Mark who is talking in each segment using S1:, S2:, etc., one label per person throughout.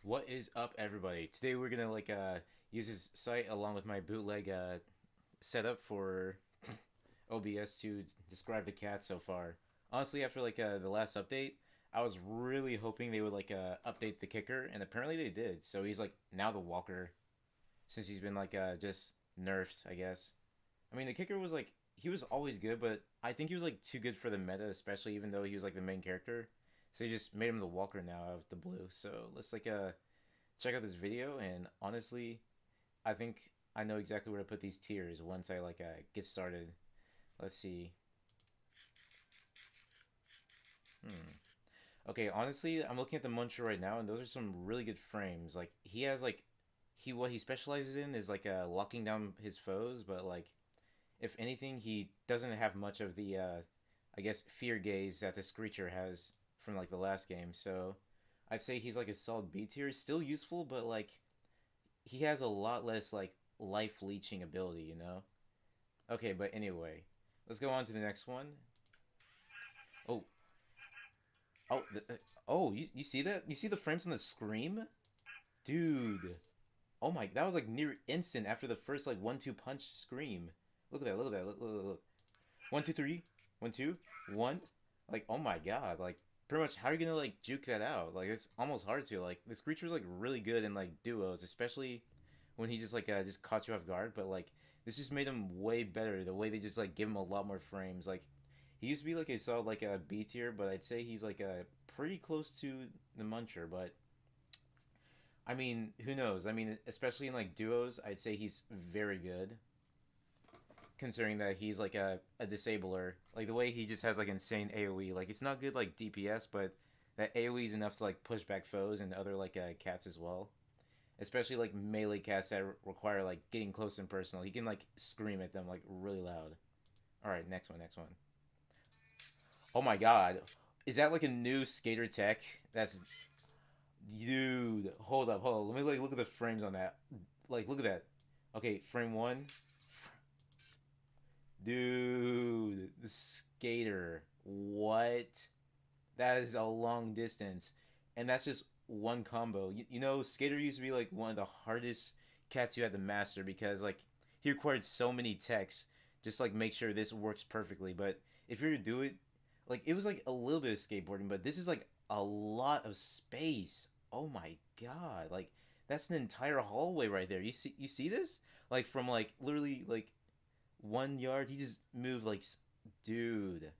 S1: What is up, everybody? Today we're gonna use this site along with my bootleg setup for OBS to describe the cat so far. Honestly, after the last update, I was really hoping they would update the kicker, and apparently they did. So he's like now the walker since he's been just nerfed, I guess. I mean, the kicker was like he was always good, but I think he was like too good for the meta, especially even though he was like the main character. So they just made him the walker now out of the blue. So let's check out this video, and honestly, I think I know exactly where to put these tiers once I get started. Let's see. Hmm. Okay, honestly, I'm looking at the Muncher right now, and those are some really good frames. Like he has he what he specializes in is locking down his foes, but if anything, he doesn't have much of the I guess fear gaze that the Screecher has from like the last game. So I'd say he's like a solid B tier. Still useful, but he has a lot less life leeching ability, you know? Okay, but anyway, let's go on to the next one. Oh, oh, oh, you see that? You see the frames on the scream? Dude. Oh my, that was like near instant after the first like 1-2 punch scream. Look at that, look at that, look. 1 2 3, 1 2, 1. Like, oh my god, like pretty much how are you gonna juke that out? Like it's almost hard to. Like this creature's like really good in duos, especially when he just caught you off guard, but this just made him way better. The way they just give him a lot more frames. Like he used to be like a solid a B tier, but I'd say he's like a pretty close to the Muncher. But I mean, who knows? I mean, especially in duos, I'd say he's very good. Considering that he's like a disabler, like the way he just has like insane AOE. Like it's not good like DPS, but that AOE is enough to push back foes and other cats as well, especially melee cats that require getting close and personal. He can scream at them really loud. All right, next one, next one. Oh my god, is that a new skater tech? That's dude. Hold up, hold up. Let me look at the frames on that. Look at that. Okay, frame one. Dude, the skater. What? That is a long distance. And that's just one combo. You know, Skater used to be one of the hardest cats you had to master because he required so many techs just make sure this works perfectly. But if you were to do it, it was a little bit of skateboarding, but this is a lot of space. Oh my god. That's an entire hallway right there. You see this? From literally 1 yard, he just moved dude.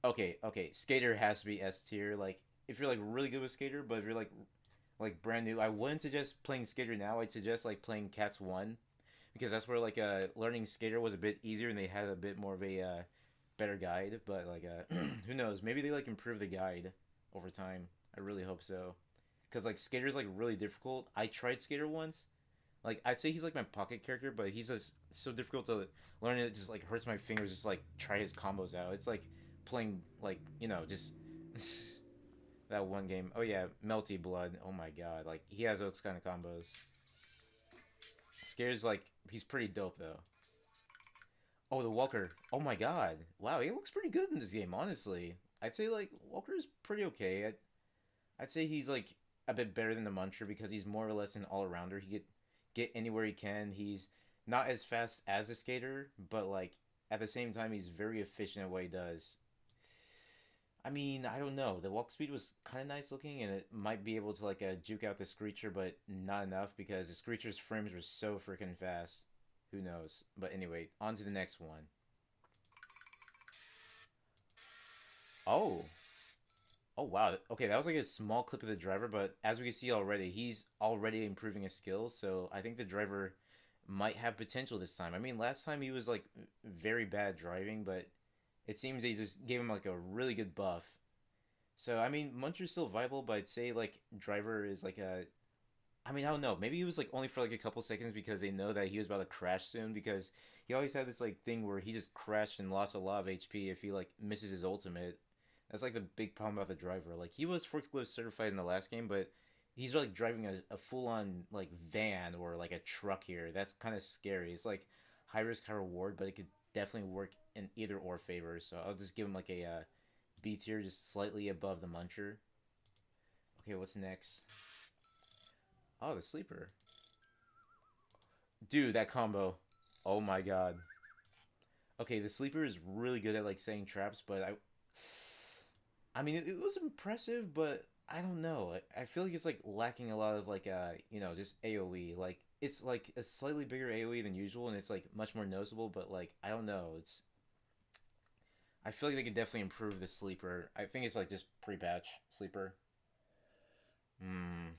S1: Okay, okay. Skater has to be S tier. If you're really good with Skater, but if you're brand new, I wouldn't suggest playing Skater now. I'd suggest playing Cats 1 because that's where learning Skater was a bit easier and they had a bit more of a better guide. But who knows? Maybe they improve the guide over time. I really hope so. Cuz Skater's really difficult. I tried Skater once. I'd say he's my pocket character, but he's just so difficult to learn. It just hurts my fingers. Just try his combos out. It's playing just that one game. Oh yeah, Melty Blood. Oh my god, he has those kind of combos. Scares he's pretty dope though. Oh, the Walker. Oh my god. Wow, he looks pretty good in this game. Honestly, I'd say Walker's pretty okay. I'd say he's a bit better than the Muncher because he's more or less an all arounder. He could get anywhere he can. He's not as fast as a skater, but at the same time he's very efficient at what he does. I mean, I don't know. The walk speed was kind of nice looking, and it might be able to juke out the Screecher, but not enough because the Screecher's frames were so freaking fast. Who knows? But anyway, on to the next one. Oh, oh wow. Okay, that was a small clip of the driver, but as we can see already, he's already improving his skills. So I think the driver might have potential this time. I mean, last time he was very bad driving, but it seems they just gave him a really good buff. So I mean, Muncher's still viable, but I'd say Driver is a. I mean, I don't know. Maybe he was only for a couple seconds because they know that he was about to crash soon. Because he always had this thing where he just crashed and lost a lot of HP if he misses his ultimate. That's the big problem about the driver. He was forklift certified in the last game, but he's driving a full on van or a truck here. That's kind of scary. It's high risk, high reward, but it could definitely work in either or favor. So I'll just give him a B tier, just slightly above the Muncher. Okay, what's next? Oh, the sleeper. Dude, that combo. Oh my god. Okay, the sleeper is really good at like setting traps, but I mean, it was impressive, but I don't know. I feel like it's like lacking a lot of like just AoE. Like it's like a slightly bigger AoE than usual, and it's like much more noticeable. But like I don't know. I feel like they could definitely improve the sleeper. I think it's like just pre-patch sleeper. Hmm.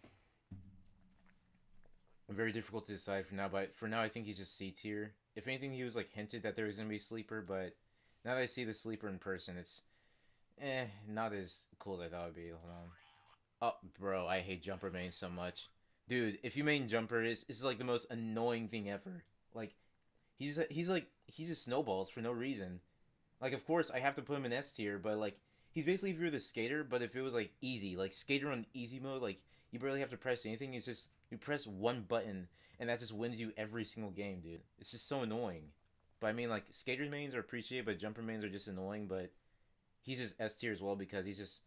S1: Very difficult to decide for now, but for now I think he's just C tier. If anything, he was like hinted that there was gonna be sleeper, but now that I see the sleeper in person, it's not as cool as I thought it'd be. Hold on. Oh, bro, I hate jumper main so much. Dude, if you main jumper, is like the most annoying thing ever. Like he's just snowballs for no reason. Like of course I have to put him in S tier, but like he's basically if you're the skater, but if it was like easy, like skater on easy mode, like you barely have to press anything. It's just you press one button and that just wins you every single game, dude. It's just so annoying. But I mean like skater mains are appreciated, but jumper mains are just annoying, but he's just S tier as well because he just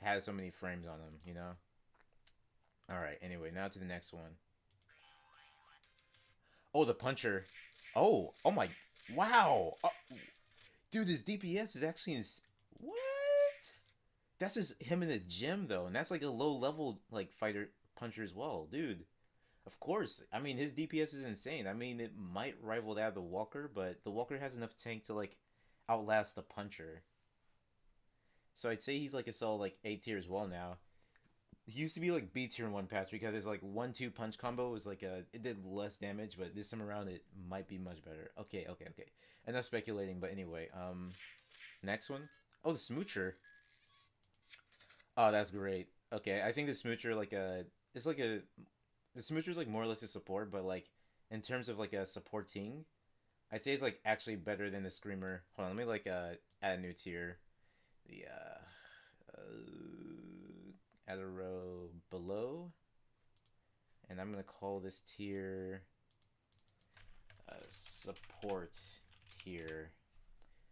S1: has so many frames on him, you know? Alright, anyway, now to the next one. Oh, the puncher. Oh my. Wow. Dude, his DPS is actually what? That's just him in the gym though, and that's like a low level like fighter puncher as well, dude. Of course, I mean his DPS is insane. I mean it might rival that of the Walker, but the Walker has enough tank to like outlast the puncher. So I'd say he's like a solid like A tier as well now. He used to be like B tier in one patch because his like 1-2 punch combo was like it did less damage, but this time around it might be much better. Okay. Enough speculating, but anyway, next one. Oh, the Smoocher. Oh, that's great. Okay, I think the Smoocher like it's like a the Smoocher is like more or less a support, but like in terms of like a supporting, I'd say it's like actually better than the Screamer. Hold on, let me like add a new tier. The add a row below, and I'm gonna call this tier support tier.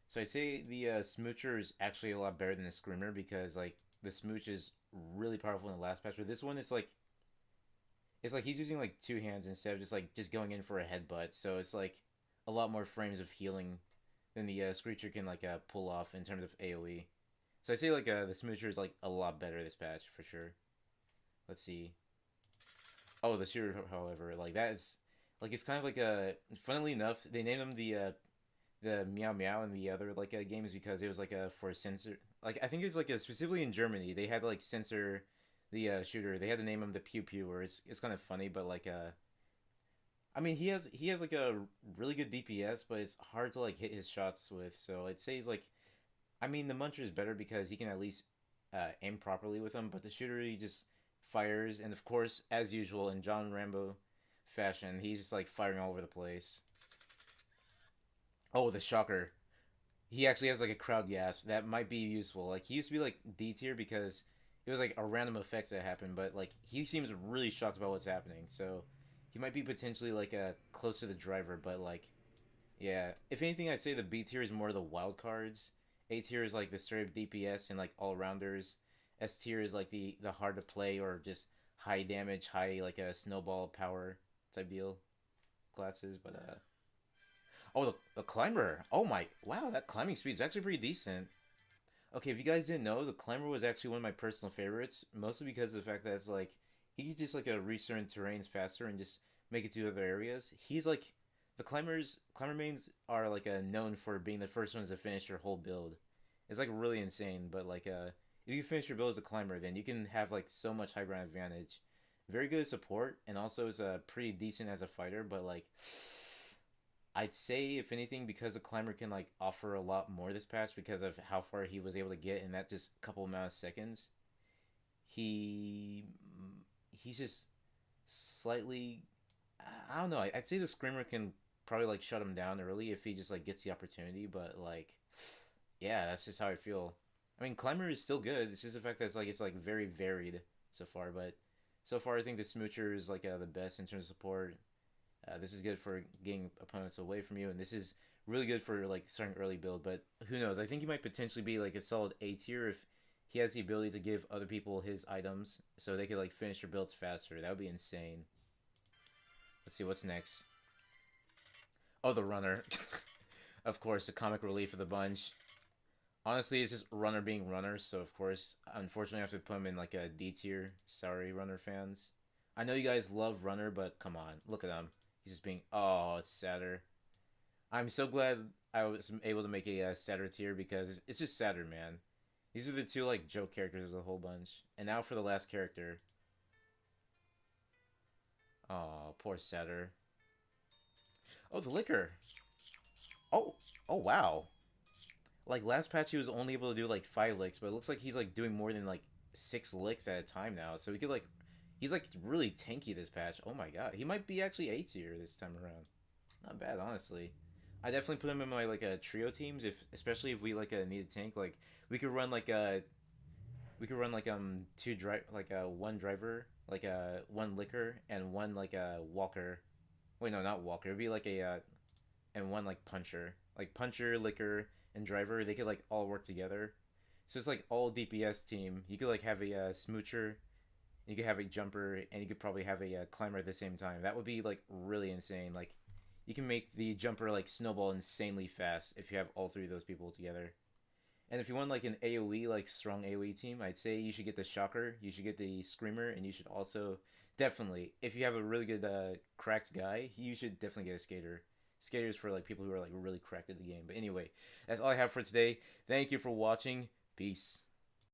S1: So I say the Smoocher is actually a lot better than the Screamer because like the Smooch is really powerful in the last patch, but this one it's like he's using like two hands instead of just going in for a headbutt. So it's like a lot more frames of healing than the Screecher can like pull off in terms of AOE. So I say like the Smoocher is like a lot better this patch for sure. Let's see. Oh, the shooter, however, like that's like it's kind of like a. Funnily enough, they named him the Meow Meow in the other like games because it was like a for censor. Like I think it was like specifically in Germany they had to like censor the shooter. They had to name him the Pew Pew, or it's kind of funny, but like I mean he has like a really good DPS, but it's hard to like hit his shots with. So I'd say he's like I mean the Muncher is better because he can at least aim properly with him, but the shooter he just fires, and of course as usual in John Rambo fashion, he's just like firing all over the place. Oh, the shocker. He actually has like a crowd gasp that might be useful. Like he used to be like D tier because it was like a random effects that happened, but like he seems really shocked about what's happening. So he might be potentially like close to the driver, but like yeah. If anything, I'd say the B tier is more the wild cards. A tier is like the straight up DPS and like all rounders. S tier is like the hard to play or just high damage, high like a snowball power type deal classes. But oh the climber. Oh my wow, that climbing speed is actually pretty decent. Okay, if you guys didn't know, the climber was actually one of my personal favorites, mostly because of the fact that it's like he could just like reach certain terrains faster and just make it to other areas. He's like climber mains are like known for being the first ones to finish your whole build. It's like really insane, but like if you finish your build as a climber, then you can have like so much high ground advantage. Very good support, and also is pretty decent as a fighter, but like I'd say if anything, because the climber can like offer a lot more this patch because of how far he was able to get in that just couple amount of seconds. He he's just slightly I don't know. I'd say the screamer can probably like shut him down early if he just like gets the opportunity, but like yeah, that's just how I feel. I mean, climber is still good. It's just the fact that it's like very varied so far, but so far I think the smoocher is like the best in terms of support. This is good for getting opponents away from you, and this is really good for like starting early build. But who knows? I think he might potentially be like a solid A tier if he has the ability to give other people his items so they could like finish their builds faster. That would be insane. Let's see what's next. Oh, the runner. Of course, the comic relief of the bunch. Honestly, it's just runner being runner, so of course, unfortunately, I have to put him in like a D tier. Sorry, runner fans. I know you guys love runner, but come on, look at him. He's just being. Oh, it's sadder. I'm so glad I was able to make a sadder tier because it's just sadder, man. These are the two like joke characters as a whole bunch. And now for the last character. Oh, poor sadder. Oh, the liquor. Oh, oh wow. Like last patch, he was only able to do like 5 licks, but it looks like he's like doing more than like 6 licks at a time now. So he could like, he's like really tanky this patch. Oh my god, he might be actually A tier this time around. Not bad, honestly. I definitely put him in my like trio teams, if especially if we like need a tank. Like we could run like two drive like one driver, like one liquor and one like a walker. Wait, no, not walker. It'd be like a and one like puncher, like puncher, liquor, and driver. They could like all work together. So it's like all DPS team. You could like have a smoocher, you could have a jumper, and you could probably have a climber at the same time. That would be like really insane. Like you can make the jumper like snowball insanely fast if you have all three of those people together. And if you want like an AOE like strong AOE team, I'd say you should get the shocker, you should get the screamer, and you should also definitely if you have a really good cracked guy, you should definitely get a skater. Skaters for like people who are like really cracked at the game. But anyway, that's all I have for today. Thank you for watching. Peace.